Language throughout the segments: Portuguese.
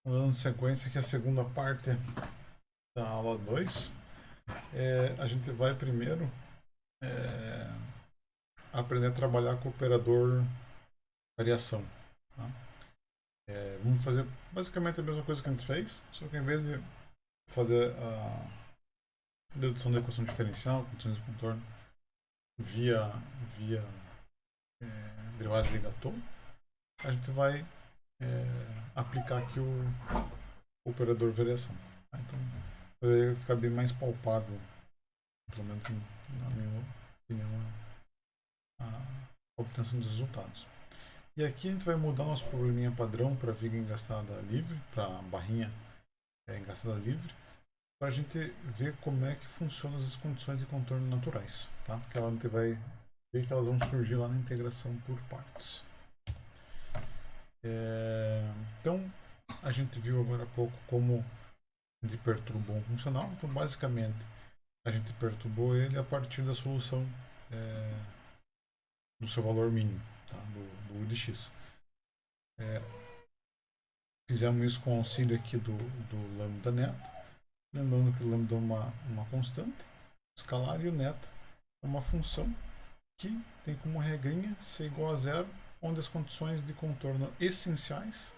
Dando sequência aqui a segunda parte da aula 2, a gente vai primeiro é, aprender a trabalhar com o operador variação. Tá? Vamos fazer basicamente a mesma coisa que a gente fez, só que em vez de fazer a dedução da equação diferencial, condições de contorno, via, via derivada de Ligatô, a gente vai aplicar aqui o operador variação. Tá? Então, vai ficar bem mais palpável, pelo menos na minha opinião, a obtenção dos resultados. E aqui a gente vai mudar nosso probleminha padrão para viga engastada livre, para barrinha engastada livre, para a gente ver como é que funcionam as condições de contorno naturais, tá? Porque a gente vai ver que elas vão surgir lá na integração por partes. Então, a gente viu agora há pouco como a gente perturbou um funcional. Então, basicamente, a gente perturbou ele a partir da solução do seu valor mínimo, tá? do U de x. Fizemos isso com o auxílio aqui do lambda neto. Lembrando que o lambda é uma constante escalar e o neto é uma função que tem como regrinha ser igual a zero, onde as condições de contorno essenciais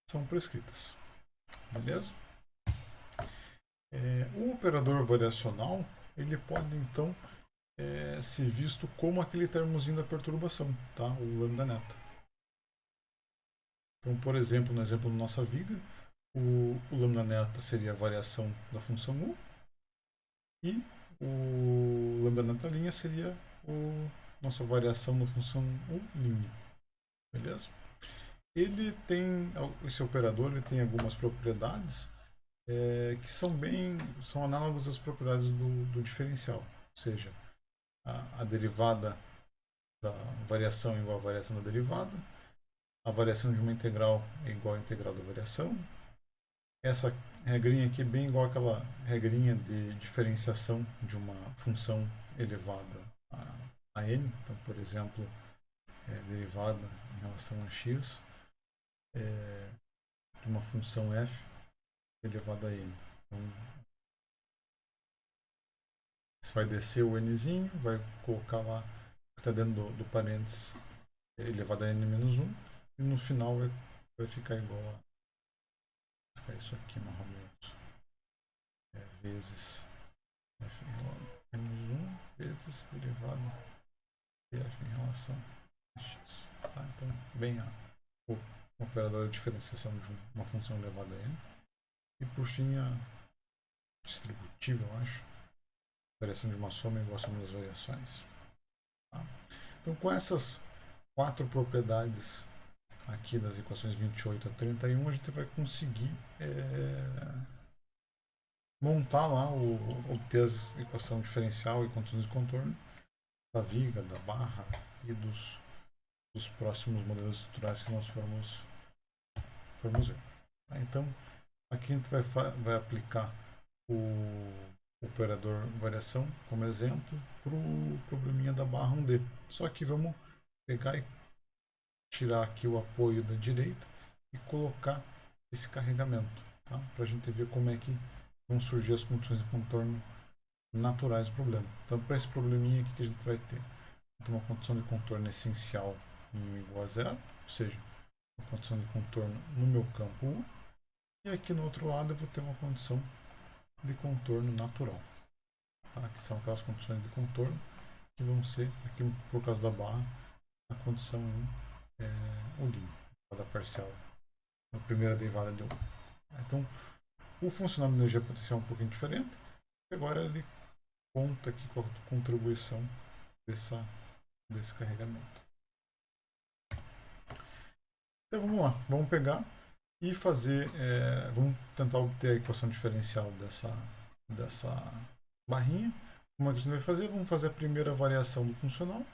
são prescritas. Beleza? O operador variacional ele pode então ser visto como aquele termozinho da perturbação, tá? O lambda neto. Então, por exemplo, no exemplo da nossa viga, o lambda neta seria a variação da função u e o lambda neta linha seria nossa variação da função u linha. Beleza? Ele tem, esse operador ele tem algumas propriedades que são análogas às propriedades do diferencial. Ou seja, a derivada da variação é igual à variação da derivada, a variação de uma integral é igual à integral da variação. Essa regrinha aqui é bem igual àquela regrinha de diferenciação de uma função elevada a n. Então, por exemplo, derivada em relação a x de uma função f elevada a n. Então, você vai descer o nzinho, vai colocar lá o que está dentro do parênteses elevado a n menos 1, e no final vai ficar igual a ficar isso aqui mais ou menos. Vezes f menos 1 vezes derivada de f em relação a x. Tá? Então, bem o operador de diferenciação de uma função elevada a n. E por fim a distributiva, eu acho. Variação de uma soma igual a soma das variações. Tá? Então, com essas quatro propriedades aqui das equações 28 a 31, a gente vai conseguir montar lá, obter a equação diferencial e condições de contorno da viga, da barra e dos próximos modelos estruturais que nós formos ver. Tá? Então, aqui a gente vai aplicar o operador variação como exemplo para o probleminha da barra 1D. Só que vamos pegar e tirar aqui o apoio da direita e colocar esse carregamento, tá? Para a gente ver como é que vão surgir as condições de contorno naturais do problema. Então, para esse probleminha aqui que a gente vai ter uma condição de contorno essencial em igual a zero, ou seja, uma condição de contorno no meu campo U, e aqui no outro lado eu vou ter uma condição de contorno natural, tá? Que são aquelas condições de contorno que vão ser, aqui por causa da barra, a condição em U', da parcial, a primeira derivada de U. Então, o funcionamento de energia potencial é um pouquinho diferente, e agora ele conta aqui com a contribuição desse carregamento. Então vamos lá, vamos pegar e fazer, vamos tentar obter a equação diferencial dessa barrinha. Como é que a gente vai fazer? Vamos fazer a primeira variação do funcional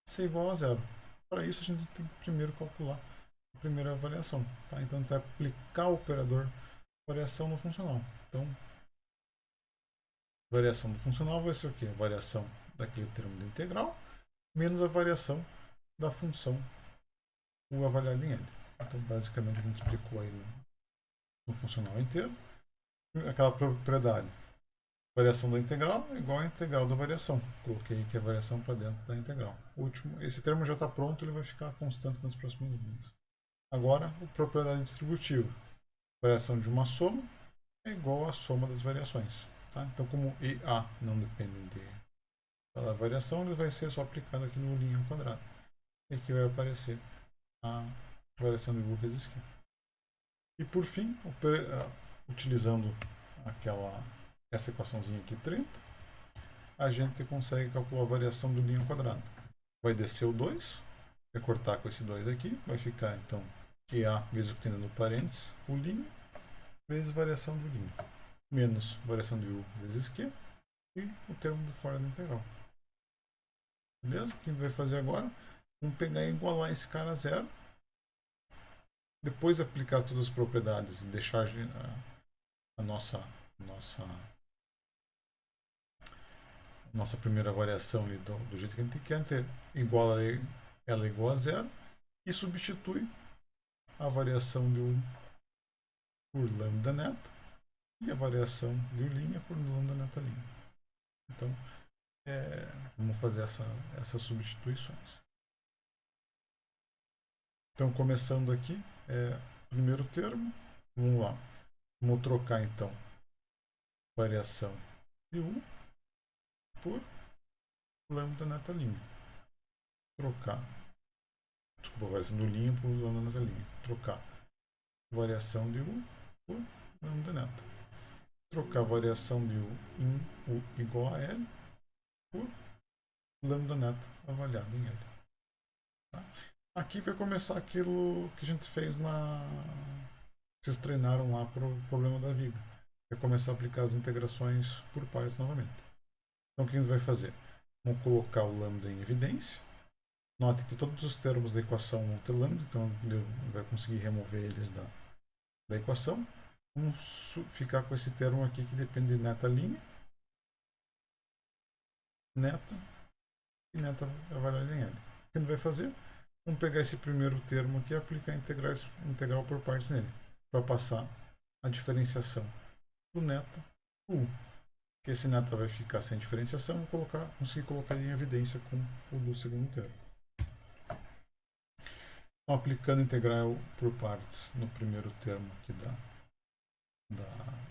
ser igual a zero. Para isso a gente tem que primeiro calcular a primeira variação. Tá? Então a gente vai aplicar o operador variação no funcional. Então, variação do funcional vai ser o quê? A variação daquele termo de integral menos a variação da função U avaliada em L. Então, basicamente, a gente explicou aí no funcional inteiro. Aquela propriedade. Variação da integral é igual à integral da variação. Coloquei aqui a variação para dentro da integral. Último, esse termo já está pronto, ele vai ficar constante nas próximas linhas. Agora, a propriedade distributiva. Variação de uma soma é igual à soma das variações. Tá? Então, como EA não depende da variação, ele vai ser só aplicado aqui no linha ao quadrado. E aqui vai aparecer a variação de U vezes Q. E por fim, utilizando essa equaçãozinha aqui, 30, a gente consegue calcular a variação do linha ao quadrado. Vai descer o 2, vai cortar com esse 2 aqui, vai ficar então EA vezes o que tem no parênteses, o linha, vezes variação do linha, menos variação de U vezes Q, e o termo de fora da integral. Beleza? O que a gente vai fazer agora? Vamos pegar e igualar esse cara a zero. Depois aplicar todas as propriedades e deixar a nossa primeira variação ali do jeito que a gente quer ter, igual ela igual a zero, e substitui a variação de U por lambda neta e a variação de U' por lambda neta linha. Então, vamos fazer essas substituições. Então, começando aqui, primeiro termo, vamos lá. Vamos trocar então variação de U por lambda neta linha. Trocar, desculpa, variação do linha por lambda neta linha. Trocar variação de U por lambda neta. Trocar variação de U em U igual a L por lambda neta avaliado em L. Tá? Aqui vai começar aquilo que a gente fez vocês treinaram lá para o problema da viga. Vai começar a aplicar as integrações por partes novamente. Então, o que a gente vai fazer? Vamos colocar o lambda em evidência. Note que todos os termos da equação vão ter lambda, então vai conseguir remover eles da equação. Vamos ficar com esse termo aqui que depende de neta linha, neta e neta avaliada em L. O que a gente vai fazer? Vamos pegar esse primeiro termo aqui e aplicar integral por partes nele, para passar a diferenciação do neta por 1. Porque esse neta vai ficar sem diferenciação, vou conseguir colocar ele em evidência com o do segundo termo. Então, aplicando integral por partes no primeiro termo aqui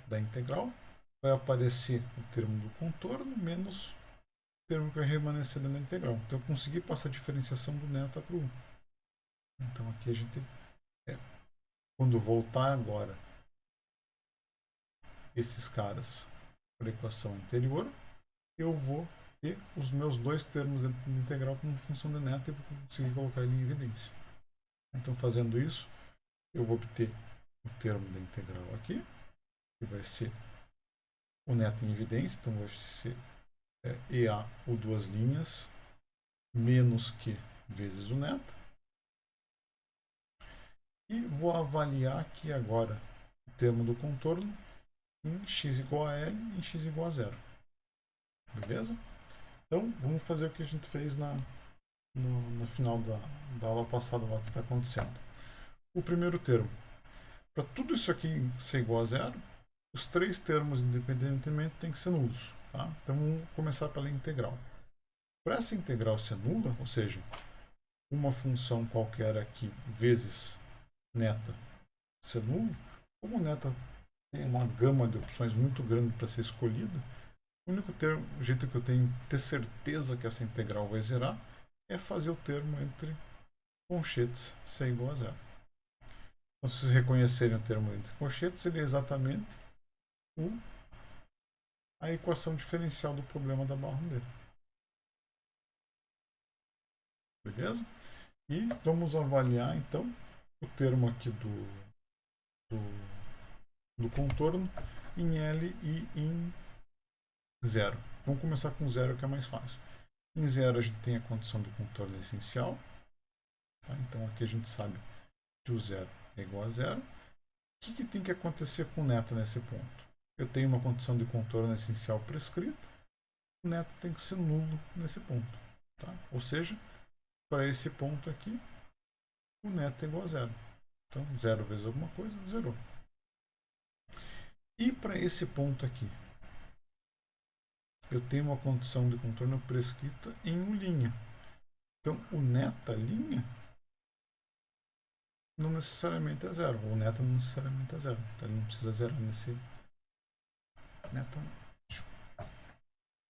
da integral, vai aparecer o termo do contorno menos o termo que vai remanescer dentro da integral. Então, eu consegui passar a diferenciação do neta para o 1. Então, aqui a gente, quando voltar agora esses caras para a equação anterior, eu vou ter os meus dois termos de integral como função de neta e vou conseguir colocar ele em evidência. Então, fazendo isso, eu vou obter o termo da integral aqui, que vai ser o neto em evidência, então vai ser EA ou duas linhas, menos Q vezes o neto. E vou avaliar aqui agora o termo do contorno em x igual a L e em x igual a 0. Beleza? Então, vamos fazer o que a gente fez no final da aula passada, lá que está acontecendo. O primeiro termo. Para tudo isso aqui ser igual a 0, os três termos, independentemente, têm que ser nulos. Tá? Então, vamos começar pela integral. Para essa integral ser nula, ou seja, uma função qualquer aqui vezes neta ser nulo, como neta tem uma gama de opções muito grande para ser escolhida, o único jeito que eu tenho de ter certeza que essa integral vai zerar é fazer o termo entre conchetes ser igual a 0. Então, se vocês reconhecerem o termo entre conchetes, ele é exatamente a equação diferencial do problema da barra dele. Beleza? E vamos avaliar então o termo aqui do contorno em L e em 0. Vamos começar com 0, que é mais fácil. Em 0 a gente tem a condição do contorno essencial. Tá? Então aqui a gente sabe que o 0 é igual a 0. O que tem que acontecer com o neta nesse ponto? Eu tenho uma condição de contorno essencial prescrita. O neta tem que ser nulo nesse ponto. Tá? Ou seja, para esse ponto aqui, o neta é igual a 0. Então, 0 vezes alguma coisa, zerou. E para esse ponto aqui, eu tenho uma condição de contorno prescrita em 1'. Então, o neta linha não necessariamente é 0. O neta não necessariamente é 0. Então, ele não precisa zerar nesse neta.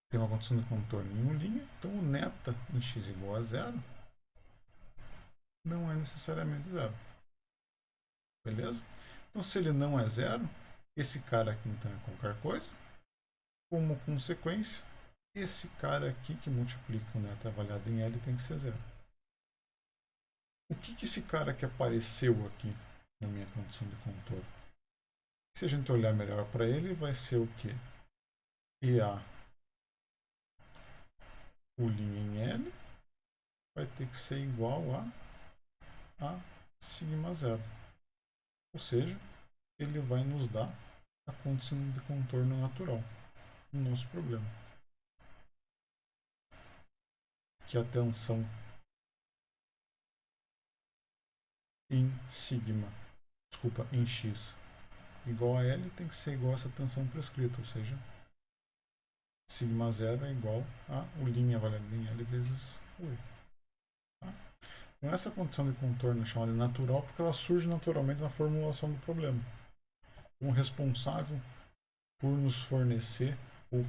Tem uma condição de contorno em 1'. Então, o neta em x igual a 0 não é necessariamente 0. Beleza? Então, se ele não é 0, esse cara aqui então é qualquer coisa. Como consequência, esse cara aqui que multiplica o neto avaliado em L tem que ser 0. O que esse cara que apareceu aqui na minha condição de contorno? Se a gente olhar melhor para ele, vai ser o quê? EA o' em L vai ter que ser igual a sigma 0. Ou seja, ele vai nos dar a condição de contorno natural no nosso problema. Que é a tensão em x igual a L tem que ser igual a essa tensão prescrita, ou seja, sigma 0 é igual a o' avaliado em L vezes o E. Tá? Então, essa condição de contorno é chamada de natural porque ela surge naturalmente na formulação do problema. O responsável por nos fornecer, ou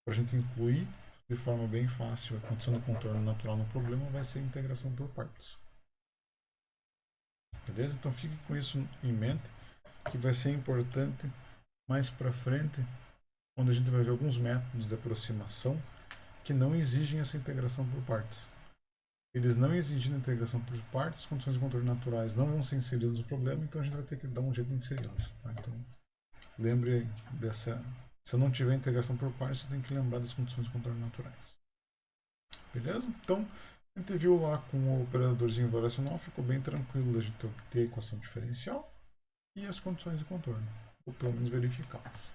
para a gente incluir de forma bem fácil a condição de contorno natural no problema, vai ser a integração por partes. Beleza? Então fique com isso em mente, que vai ser importante mais para frente, quando a gente vai ver alguns métodos de aproximação que não exigem essa integração por partes. Eles não exigindo integração por partes, as condições de contorno naturais não vão ser inseridas no problema, então a gente vai ter que dar um jeito de inseri-las. Tá? Então, lembre dessa. Se eu não tiver integração por partes, você tem que lembrar das condições de contorno naturais. Beleza? Então, a gente viu lá com o operadorzinho variacional, ficou bem tranquilo a gente obter a equação diferencial e as condições de contorno, ou pelo menos verificá-las.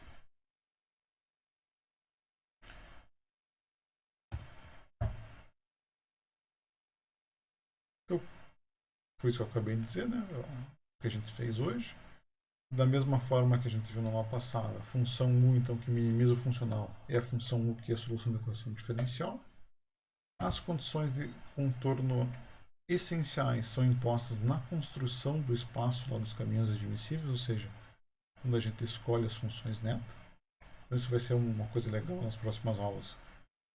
Então, foi isso que eu acabei de dizer, né? O que a gente fez hoje. Da mesma forma que a gente viu na aula passada, a função U, então, que minimiza o funcional, é a função U, que é a solução da equação diferencial. As condições de contorno essenciais são impostas na construção do espaço lá dos caminhos admissíveis, ou seja, quando a gente escolhe as funções neta. Então isso vai ser uma coisa legal nas próximas aulas,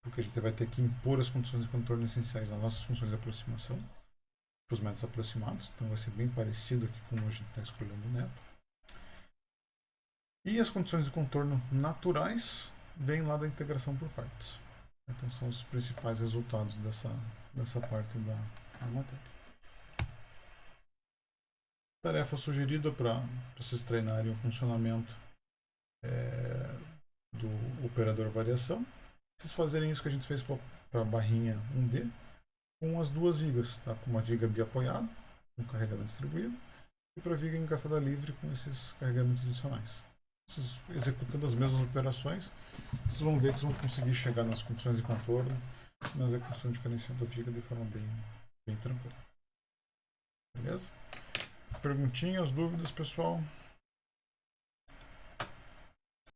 porque a gente vai ter que impor as condições de contorno essenciais nas nossas funções de aproximação, para os métodos aproximados. Então vai ser bem parecido aqui com como a gente está escolhendo o neto. E as condições de contorno naturais vêm lá da integração por partes. Então são os principais resultados dessa parte da matéria. Tarefa sugerida para vocês treinarem o funcionamento do operador variação. Vocês fazerem isso que a gente fez para a barrinha 1D com as duas vigas, tá? Com uma viga biapoiada, com carregamento distribuído, e para a viga encaixada livre com esses carregamentos adicionais. Vocês executando as mesmas operações, vocês vão ver que vocês vão conseguir chegar nas condições de contorno, na execução diferencial da viga de forma bem tranquila. Beleza? Perguntinhas, dúvidas, pessoal?